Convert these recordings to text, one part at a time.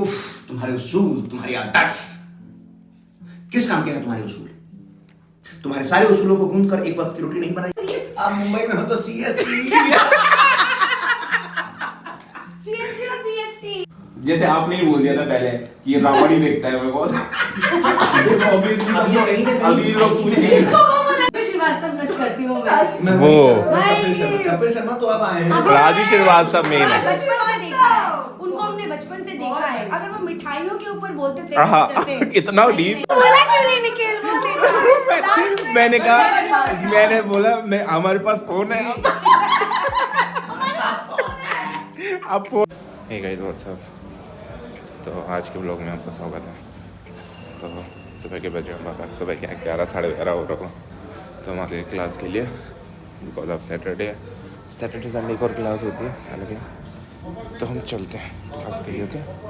उफ, तुम्हारे उसूल, तुम्हारी आदर्श किस काम के हैं तुम्हारे उसूल? तुम्हारे सारे उसूलों को गूंथ कर एक वक्त की रोटी नहीं बनाई। आप मुंबई में हो तो जैसे आपने ही बोल दिया था पहले कि ये रावण ही देखता है मैं बहुत अभी लोग पूछेंगे श्रीवास्तव बस करती हूँ मैं। वो कपिल शर्मा तो अब आए हैं। राजू श्रीवास्तव मेन है। बचपन से देखा है उनको, हमने बचपन से देखा है। अगर वो मिठाइयों के ऊपर बोलते थे हाँ, जैसे इतना डीप। बोला क्यों नहीं निखिल, बोले मैंने कहा, मैंने बोला मैं हमारे पास फोन है अब फोन। हे गाइस व्हाट्सअप, तो आज के ब्लॉग में आपका स्वागत है। तो सुबह के बजे सुबह क्या 11 साढ़े 11 हो रहा हो, तो हम आ गए क्लास के लिए बिकॉज ऑफ सैटरडे संडे को और क्लास होती है अलग अलग, तो हम चलते हैं क्लास के लिए। ओके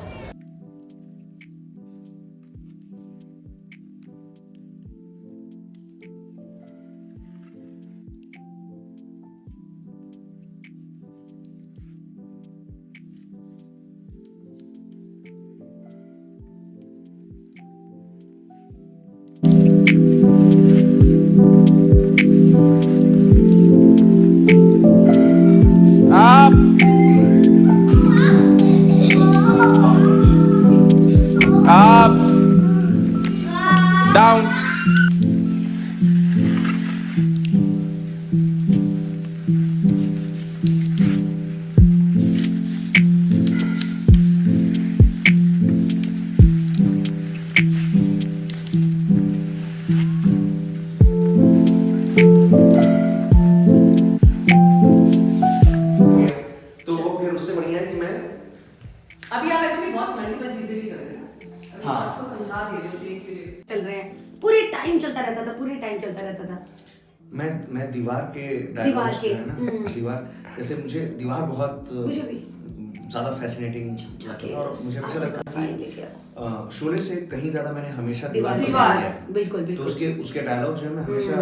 up down तो वो फिर उससे बढ़िया है कि मैं अभी आप एक्चुअली बहुत मल्टीपल चीजें भी कर रहे हैं ना। अभी हाँ। सबको समझा दे रहे हो, देख रहे हो। चल रहे हैं, पूरे टाइम चलता रहता था, पूरे टाइम चलता रहता था। मैं दीवार के दीवार डायलॉग्स के, जो है ना, दीवार जैसे मुझे दीवार बहुत मुझे भी ज्यादा फैसिनेटिंग लगता है और मुझे हमेशा लगता है कि शोले से कहीं ज्यादा मैंने हमेशा दीवार पसंद दीवार, किया है। बिल्कुल तो बिल्कुल। उसके डायलॉग जो है मैं हमेशा,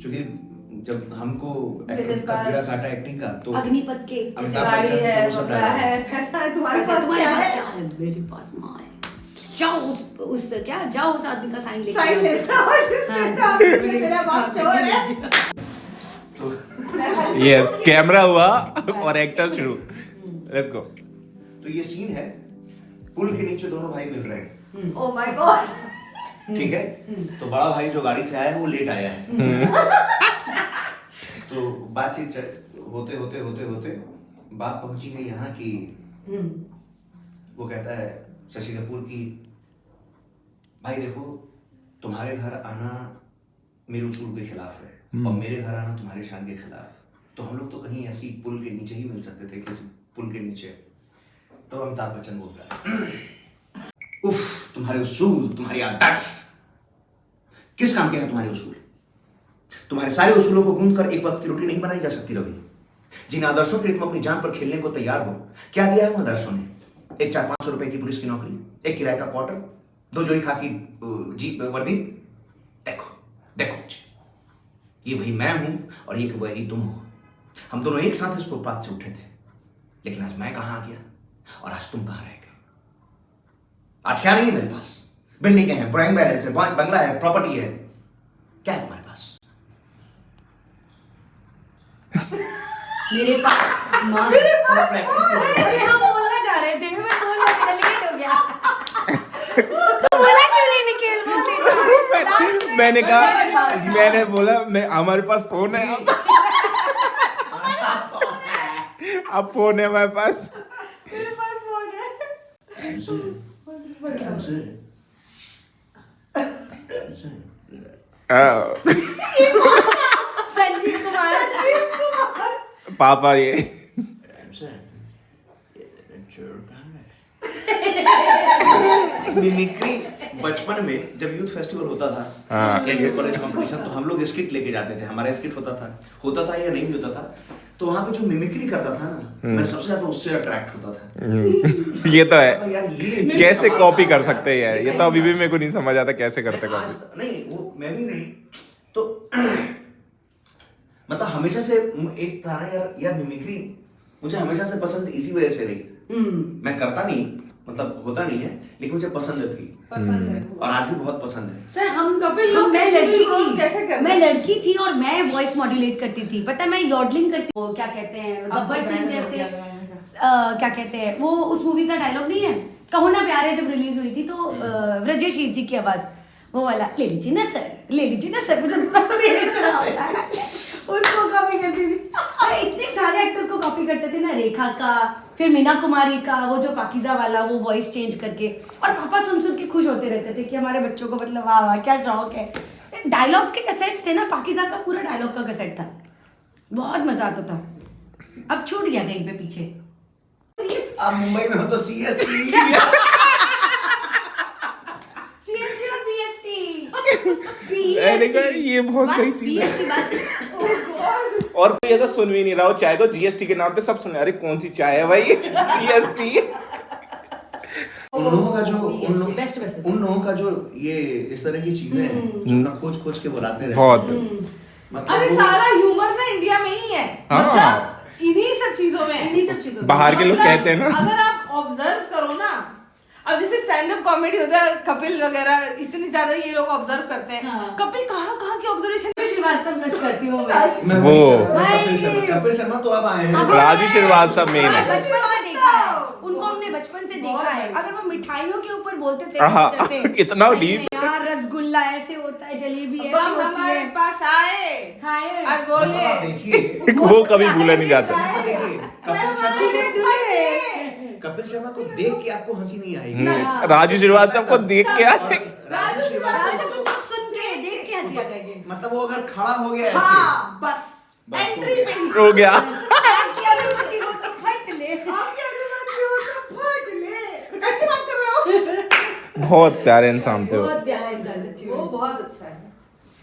क्योंकि जब हमको एक्टिंग का कीड़ा काटा एक्टिंग का, तो अग्निपथ के अमिताभ गाड़ी बच्चन है, वो सब बंगला dialogue। है, पैसा है, तुम्हारे अच्छा, पास तुम्हारे क्या पास है? क्या है? मेरे पास माँ है। जाओ उस क्या, जाओ उस आदमी का साइन लेके साइन आओ। लेके आओ, जिसके हाँ, चार जिसके- रुपए तेरा बाप चोर है। तो ये कैमरा हुआ और एक्टर शुरू। Let's go. तो ये सीन है, पुल के नीचे दोनों भाई मिल रहे हैं, Oh my God! ठीक है। तो बड़ा भाई जो गाड़ी से आया है वो लेट आया है। तो बातचीत होते होते होते होते बात पहुंची है यहाँ की, वो कहता है शशि कपूर की, भाई देखो तुम्हारे घर आना मेरे उसूल के खिलाफ है और मेरे घर आना तुम्हारे शान के खिलाफ, तो हम लोग तो कहीं ऐसी पुल के नीचे ही मिल सकते थे, किसी पुल के नीचे। तो अमिताभ बच्चन बोलता है, उफ, तुम्हारे उसूल, तुम्हारी आदर्श किस काम के हैं तुम्हारे उसूल? तुम्हारे सारे उसूलों को गूंथ कर एक वक्त की रोटी नहीं बनाई जा सकती रवि। जिन आदर्शों के लिए तुम अपनी जान पर खेलने को तैयार हो, क्या दिया है उन आदर्शों ने? एक 400-500 रुपए की पुलिस की नौकरी, एक किराए का क्वार्टर, 2 जोड़ी खाकी वर्दी। देखो देखो मुझे, ये वही मैं हूं और ये वही तुम हो। हम दोनों एक साथ इस फुटपाथ से उठे थे, लेकिन आज मैं कहां आ गया और आज तुम कहां रह गए? आज क्या नहीं है मेरे पास? बिल्डिंग है, बैंक बैलेंस है, बंगला है, प्रॉपर्टी है, क्या है तुम्हारे पास? मेरे पास माँ है। अरे हम बोलना चाह रहे थे, मैं बोलना था, लेट हो गया। तो बोला क्यों नहीं निखिल, बोले। मैंने कहा, मैंने बोला मैं हमारे पास फोन है अब फोन है हमारे पास। मेरे पास फोन है। संजीव कुमार। पापा ये मिमिक्री बचपन में जब यूथ फेस्टिवल होता था हाँ। या कॉलेज कंपटीशन, तो हम लोग स्किट लेके जाते थे। हमारा स्किट होता था या नहीं भी होता था, तो वहां पे जो मिमिक्री करता था ना, मैं सबसे ज्यादा उससे अट्रैक्ट होता था। ये तो है, यार ये कैसे कॉपी कर सकते हैं यार, ये तो अभी भी मेरे को नहीं समझ आता कैसे करते मैं कॉपी। आज नहीं, वो मैं भी नहीं, तो मतलब हमेशा से एक था ना यार मिमिक्री मुझे हमेशा से पसंद इसी वजह से रही। मैं करता नहीं, मतलब होता नहीं है, लेकिन मुझे पसंद थी पसंद है और आज भी बहुत पसंद है। सर हम कपिल लोग मैं कैसे लड़की रोल थी, कैसे करते मैं हैं? लड़की थी और मैं वॉइस मॉड्यूलेट करती थी। पता है मैं यॉडलिंग करती, वो क्या कहते हैं गब्बर सिंह जैसे, क्या कहते हैं वो, उस मूवी का डायलॉग नहीं है कहो ना प्यारे, जब रिलीज हुई थी तो व्रजेश हीर जी की आवाज, वो वाला ले लीजिए ना सर, ले लीजिए ना सर, मुझे मेरे तरह होता है। उसको कॉपी करती थी। अरे इतने सारे एक्टर्स को कॉपी करते थे ना, रेखा का, फिर मीना कुमारी का, वो जो पाकिजा वाला वो वॉइस चेंज करके, और पापा सुन सुन के खुश होते रहते थे कि हमारे बच्चों को मतलब वाह वाह क्या शौक है। डायलॉग्स के कैसेट्स थे ना, पाकिजा का पूरा डायलॉग का कैसेट था, बहुत मजा आता था। अब छूट गया कहीं पे पीछे। आप मुंबई में हो तो CST CST और BST अरे ये बहुत सही चीज है। BST बस और कोई अगर सुन भी नहीं रहा हो चाय को, GST के नाम पे सब सुन, अरे कौन सी चाय है भाई GST। उन लोगों का जो बेस्ट उन लोगों का जो ये इस तरह की चीजें हैं जो ना खोज खोज के बुलाते रहते बहुत मतलब अरे वो- सारा ह्यूमर ना इंडिया में ही है, हाँ। मतलब इन्हीं सब चीजों में, इन्हीं सब चीजों में। बाहर के लोग मतलब कहते हैं ना, अगर आप ऑब्जर्व करो ना, अब जैसे स्टैंड अप कॉमेडी होता है, कपिल वगैरह इतनी ज्यादा ये लोग ऑब्जर्व करते हैं, हाँ। कपिल कहाँ कहाँ की ऑब्जर्वेशन श्रीवास्तव मिस करती हूँ मैं। मैं वो- वही कर रहा था, भाई। कपिल शर्मा तो अब आए हैं। राजू श्रीवास्तव मेन है। बचपन से देखा है उनको, हमने बचपन से देखा है। अगर वो मिठाइयों के ऊपर बोलते थे हाँ, जैसे कितना सही deep। में यार रसगुल्ला ऐसे होता है, जलेबी ऐसे बम होती हमारे है, पास आए हाय। और बोले मतलब आप देखिए वो कभी भूला नहीं जाता। आप देखिए कपिल शर्मा को देख के आपको हंसी नहीं आएगी। राजू श्रीवास्तव को देख के और आए। राजू श्रीवास्तव राजू को को सुन के देख के हंसी आ जाएगी। मतलब वो अगर खड़ा हो गया ऐसे हाँ बस बस एंट्री हो पे ही हो गया। आपकी अनुमति हो तो फट ले। आपकी अनुमति हो तो फट ले। कैसे बात कर रहे हो? बहुत प्यारे इंसान थे वो। बहुत प्यारा इंसान सच्ची में। वो बहुत अच्छा है।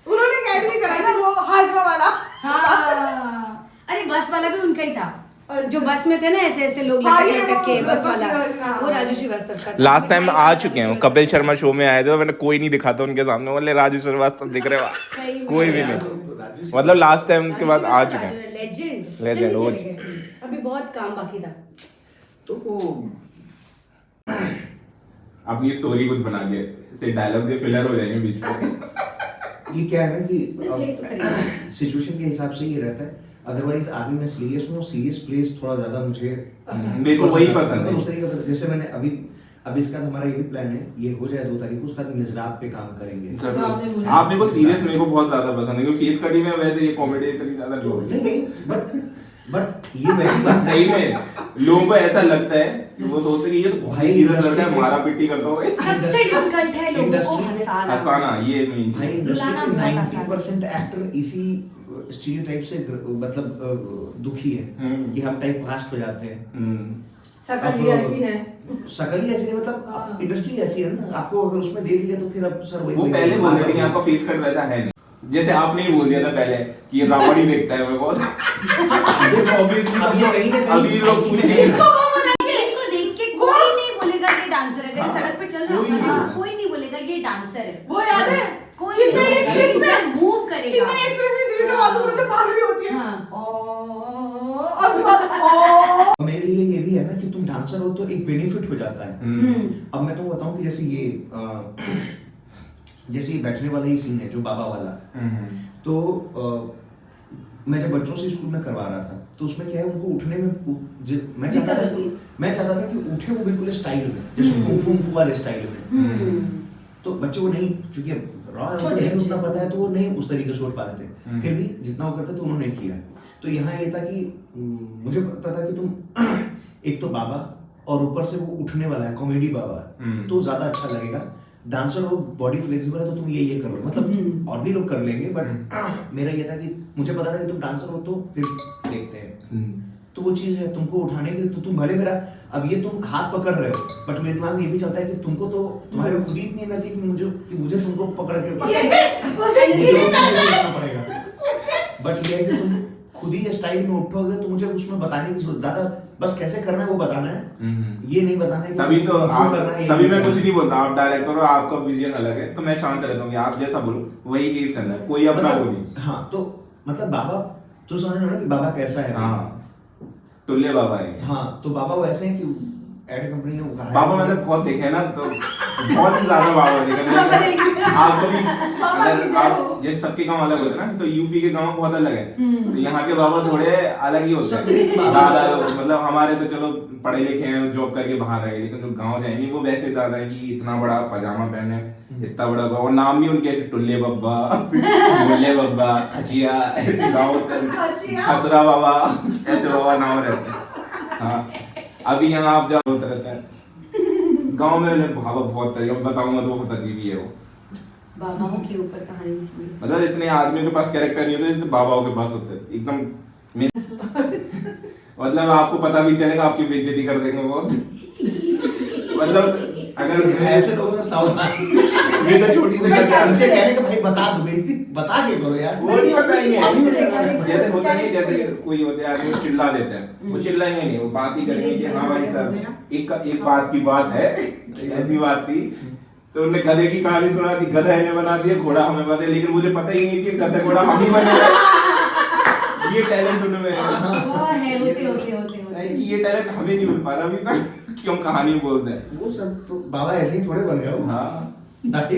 उन्होंने कैड भी करा ना वो हाजमा वाला। हाँ, अरे बस वाला भी उनका ही था, जो बस में थे ना ऐसे ऐसे लोग हाँ, लटक ये लटक के, वो बस बस वाला वाला, वो राजू श्रीवास्तव का था। लास्ट टाइम आ चुके हैं वो, राजू कपिल शर्मा शो में आए थे, तो मैंने कोई नहीं दिखा था उनके सामने, बोले राजू श्रीवास्तव दिख रहे सही वहाँ, में। कोई भी गया। नहीं। तो राजू श्रीवास्तव- मतलब लास्ट टाइम के बाद आ राजू चुके हैं। लेजेंड Legend, वो- अभी बहुत काम बाकी था। तो वो अपनी स्टोरी कुछ बना के से डायलॉग ये फिलर हो जाएंगे बीच में। ये क्या है ना कि ले तो खरीदा। सिचुएशन के हिसाब से ये रहता है। अदरवाइज आगे मैं सीरियस हूँ, सीरियस प्लेस थोड़ा ज्यादा मुझे मेरे को वही पसंद मतलब है। उस तरीके का, जैसे मैंने अभी इसके बाद हमारा ये भी प्लान है, ये हो जाए 2 तारीख को, उसके बाद मिज़राब पे काम करेंगे। आप मेरे को सीरियस, मेरे को बहुत ज्यादा पसंद है क्योंकि फेस कटी में वैसे ये कॉमेडी इतनी ज्यादा तो जोर नहीं नहीं बट ये वैसी बात सही में लोगों को ऐसा लगता है कि वो सोचते हैं कि ये तो बहुत सीरियस लड़का है, मारा पिट्टी करता होगा। सबसे डिफिकल्ट है लोगों को इंडस्ट्री में हंसाना। हंसाना ये मेन भाई चीज। इंडस्ट्री रुलाना के बहुत आसान 90% एक्टर इसी स्टीरियोटाइप से मतलब दुखी है कि हम टाइप कास्ट हो जाते हैं। सकल ही ऐसी है। शकल ही ऐसी नहीं, मतलब इंडस्ट्री ऐसी है ना, आपको अगर उसमें देख लिया तो फिर अब सर वही वो पहले बोल रहे थे कि आपका फेस कट वैसा है नहीं, जैसे आपने ही बोल दिया था पहले कि ये रावण ही देखता है मैं बहुत। Obviously अब ये कहीं ना कहीं अभी लोग पूछेंगे इनको देख के कोई नहीं बोलेगा ये डांसर है। अगर हाँ, सड़क पे चल रहा कोई नहीं होगा ना, बोलेगा। कोई नहीं बोलेगा ये डांसर है। वो याद है कोई चिन्मय नहीं एक्सप्रेस बोलेगा, में मूव करेगा। चिन्मय एक्सप्रेस में दिल का बात करते भाग रही होती है। हाँ। और उसके बाद मेरे लिए ये भी है ना कि तुम डांसर हो तो एक बेनिफिट हो जाता है। अब मैं तुमको बताऊं कि जैसे ये बैठने वाला ही सीन है जो बाबा वाला, तो मैं जब बच्चों से स्कूल में करवा रहा था तो उसमें क्या है, उनको उठने में मैं चाहता था कि उठे वो बिल्कुल स्टाइल में, जैसे कुंफू वाले स्टाइल में। तो बच्चे वो नहीं, चूंकि रॉ है उनको नहीं उतना पता है तो वो नहीं उस तरीके से उठ पाते थे, फिर भी जितना वो करते थे उन्होंने किया। तो यहाँ ये था कि मुझे पता था कि तुम एक तो बाबा और ऊपर से वो उठने वाला है कॉमेडी बाबा, तो ज्यादा अच्छा लगेगा। डांसर हो, बॉडी फ्लेक्सिबल है तो तुम ये कर लो, मतलब और भी लोग कर लेंगे, बट मेरा ये था कि मुझे पता था कि तुम डांसर हो तो फिर देखते हैं। तो वो चीज है तुमको उठाने के लिए, तो तुम भले मेरा अब ये तुम हाथ पकड़ रहे हो, बट मेरे दिमाग में ये भी चलता है कि तुमको तो तुम्हारे में खुद ही इतनी एनर्जी कि मुझे तुमको पकड़ के करना पड़ेगा। बट ये है कि तुम खुद ही स्टाइल में उठोगे तो मुझे उसमें बताने की जरूरत ज्यादा, बस कैसे करना है वो बताना है, ये नहीं बताना है कि तभी तो आप, करना है, तभी मैं कुछ नहीं बोलता। आप डायरेक्टर हो, आपका विजन अलग है, तो मैं शांत रहता हूँ कि आप जैसा बोलो वही चीज करना है, कोई अपना वो नहीं। हाँ, तो मतलब बाबा तो समझ रहे हो ना कि बाबा कैसा है। हाँ, टुल्ले बाबा है। हाँ, तो बाबा वो ऐसे हैं कि एड कंपनी ने कहा है बाबा मैंने बहुत देखे हैं ना, तो बहुत ही ज्यादा बाबा देखे। आपको भी अगर आप जैसे सबके गांव अलग होते हैं ना, तो यूपी के गांव बहुत अलग है, तो यहाँ के बाबा थोड़े अलग ही होते हैं दादा। मतलब हमारे तो चलो पढ़े लिखे हैं, जॉब करके बाहर रहे, लेकिन जो गाँव जाएंगे वो वैसे दादा है कि इतना बड़ा पजामा पहने, इतना बड़ा और नाम भी उनके ऐसे टुल्ले बब्बा, मुल्ले बब्बा, खचिया, ऐसे गाँव खसरा बाबा, ऐसे बाबा नाम रहते हैं। हाँ अभी यहाँ आप जाओ होता रहता है गांव में उन्हें बाबा बहुत तरीके बताऊंगा तो बहुत अजीब ही है वो। बाबाओं के ऊपर कहानी थी। मतलब इतने आदमियों के पास कैरेक्टर नहीं होते जितने बाबाओं के पास होते हैं एकदम। मतलब आपको पता भी चलेगा, आपकी बेइज्जती कर देंगे बहुत। मतलब अगर ऐसे लोगों से सावधान। ये तो छोटी सी हमसे कहने का भाई बता दो, बेइज्जती बता के करो यार। वो नहीं बताएंगे। अभी नहीं बताएंगे। जैसे होता नहीं, जैसे कोई होते हैं आदमी चिल्ला देते हैं, वो चिल्लाएंगे नहीं, वो बात ही करेंगे कि हाँ भाई साहब एक बात की बात है, ऐसी बात थी। तो उन्होंने गधे की कहानी सुना दी, गधा हमें बना दिया, घोड़ा हमें बना दिया, लेकिन मुझे पता ही नहीं कि गधा घोड़ा हम ही बने। ये टैलेंट उनमें है, ये टैलेंट हमें नहीं मिल पा रहा अभी तक कि हम कहानी बोलते हैं। वो सब तो बाबा ऐसे ही थोड़े बन गए हो। हाँ बहुत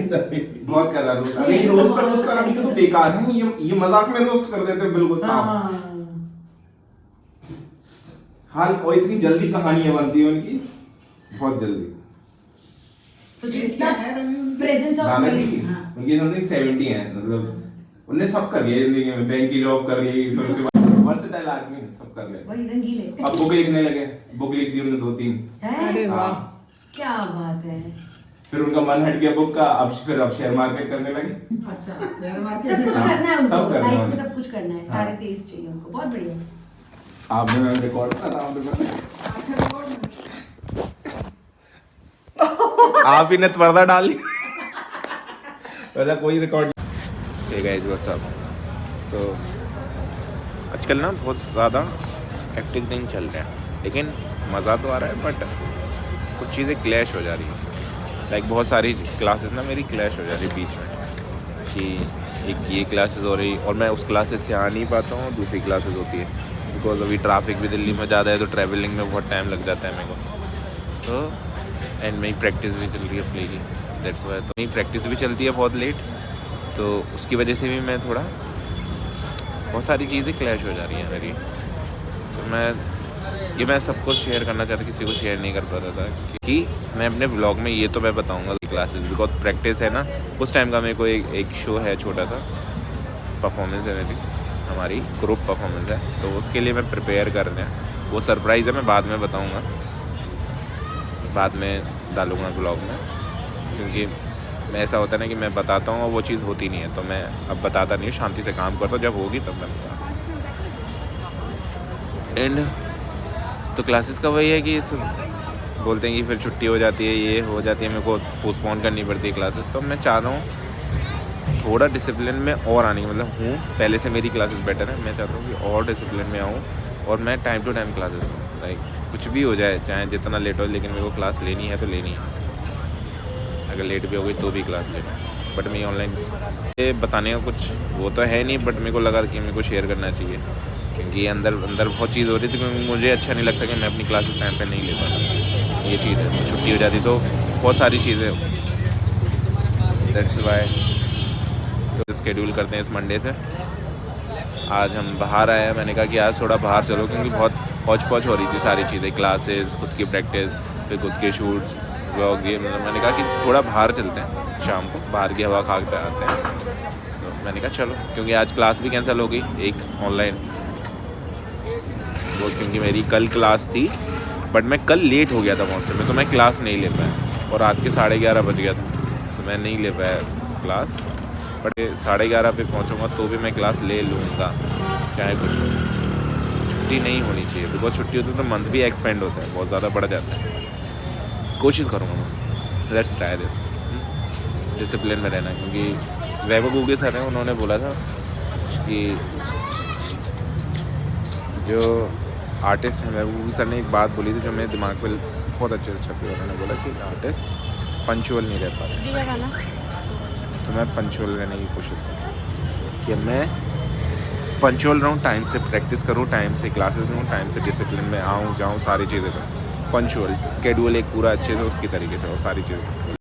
बहुत कर रहा था। ये रोस्ट करना भी तो बेकार है, ये मजाक में रोस्ट कर देते हैं बिल्कुल साफ। हाल और इतनी जल्दी कहानियां बनती है उनकी, बहुत जल्दी। प्रेजेंस ऑफ दादा जी उनकी समथिंग 70 है, मतलब उन्होंने सब कर लिया जिंदगी में, बैंक की जॉब कर ली, फिर उसके बाद वर्सेटाइल आदमी है, सब कर लिया। वही रंगीले। अब बुक लिखने लगे, बुक लिख दी उन्होंने 2-3। अरे वाह क्या बात है। फिर उनका मन हट गया बुक का, अब शेयर मार्केट करने लगे। अच्छा सब कुछ करना है सब उनको, करना है लाइफ में उन्हें। सब कुछ करना है, हाँ। सारे टेस्ट चाहिए उनको। बहुत बढ़िया। आपने रिकॉर्ड करा था आपने आप ही ने पर्दा डाल लिया। वैसा कोई record. Hey guys what's up. तो आजकल ना बहुत ज़्यादा एक्टिव दिन चल रहे हैं, लेकिन मज़ा तो आ रहा है, बट कुछ चीज़ें क्लैश हो जा रही हैं। लाइक बहुत सारी क्लासेस ना मेरी क्लैश हो जा रही बीच में, कि एक ये क्लासेस हो रही और मैं उस क्लासेस से आ नहीं पाता हूँ, दूसरी क्लासेस होती है। बिकॉज अभी ट्रैफिक भी दिल्ली में ज़्यादा है, तो ट्रैवलिंग में बहुत टाइम लग जाता है मेरे को। तो एंड मेरी प्रैक्टिस भी चल रही है प्ले की, दैट्स वाई। तो मेरी प्रैक्टिस भी चलती है बहुत लेट, तो उसकी वजह से भी मैं थोड़ा बहुत सारी चीज़ें क्लैश हो जा रही हैं मेरी। तो मैं सबको शेयर करना चाहता, किसी को शेयर नहीं कर पा रहा था, क्योंकि मैं अपने व्लॉग में ये तो मैं बताऊंगा क्लासेस, बिकॉज प्रैक्टिस है ना। उस टाइम का मेरे को एक शो है, छोटा सा परफॉर्मेंस है मेरी, हमारी ग्रुप परफॉर्मेंस है, तो उसके लिए मैं प्रिपेयर कर रहे हैं। वो सरप्राइज़ है, मैं बाद में बताऊँगा, बाद में डालूँगा ब्लॉग में, क्योंकि मैं ऐसा होता है ना कि मैं बताता हूँ और वो चीज़ होती नहीं है, तो मैं अब बताता नहीं हूँ, शांति से काम करता हूँ, जब होगी तब मैं बताता हूँ। एंड तो क्लासेस का वही है कि बोलते हैं कि फिर छुट्टी हो जाती है, ये हो जाती है, मेरे को पोस्टपोन करनी पड़ती है क्लासेस। तो मैं चाह रहा हूँ थोड़ा डिसिप्लिन में और आने की, मतलब हूँ पहले से मेरी क्लासेस बेटर है, मैं चाहता हूँ कि और डिसिप्लिन में आऊँ और मैं टाइम टू टाइम क्लासेस हूँ। लाइक कुछ भी हो जाए, चाहे जितना लेट हो, लेकिन मेरे को क्लास लेनी है तो लेनी है, अगर लेट भी हो गई तो भी क्लास लेना है। बट मैं ऑनलाइन ये बताने का कुछ वो तो है नहीं, बट मेरे को लगा कि मेरे को शेयर करना चाहिए, क्योंकि अंदर बहुत चीज़ हो रही थी, क्योंकि मुझे अच्छा नहीं लगता कि मैं अपनी क्लासेस टाइम पे नहीं ले पाता। ये चीज़ है, छुट्टी हो जाती तो बहुत सारी चीज़ें, दैट्स वाई। तो स्केड्यूल करते हैं इस मंडे से। आज हम बाहर आए हैं, मैंने कहा कि आज थोड़ा बाहर चलो, क्योंकि बहुत हौच पौच हो रही थी सारी चीज़ें, क्लासेस, खुद की प्रैक्टिस, फिर खुद के शूट्स, व्लॉग, ये मतलब मैंने कहा कि थोड़ा बाहर चलते हैं, शाम को बाहर की हवा खाते आते हैं। तो मैंने कहा चलो, क्योंकि आज क्लास भी कैंसिल हो गई एक ऑनलाइन, वो क्योंकि मेरी कल क्लास थी, बट मैं कल लेट हो गया था पहुँचने में, तो मैं क्लास नहीं ले पाया, और रात के 11:30 बज गया था, तो मैं नहीं ले पाया क्लास। बट 11:30 पे पहुँचूँगा तो भी मैं क्लास ले लूँगा, चाहे कुछ हो। छुट्टी नहीं होनी चाहिए, बिकॉज छुट्टी होती है तो मंथ भी एक्सपेंड होता है, बहुत ज़्यादा बढ़ जाता है। कोशिश करूँगा मैं, लेट्स ट्राई दिस, डिसिप्लिन में रहना, क्योंकि वैभव गूगे सर हैं, उन्होंने बोला था कि जो आर्टिस्ट हैं, वैभव गूगे सर ने एक बात बोली थी जो मेरे दिमाग पे बहुत अच्छे से छपी। उन्होंने बोला कि आर्टिस्ट पंचुअल नहीं रह पाते, तो मैं पंचुअल रहने की कोशिश करूँ, कि मैं पंचुअल रहूँ, टाइम से प्रैक्टिस करूँ, टाइम से क्लासेस लूँ, टाइम से डिसिप्लिन में आऊँ जाऊँ, सारी चीज़ें करूँ। पंचुअल, स्केड्यूल एक पूरा अच्छे से उसकी तरीके से, वो सारी चीज़ें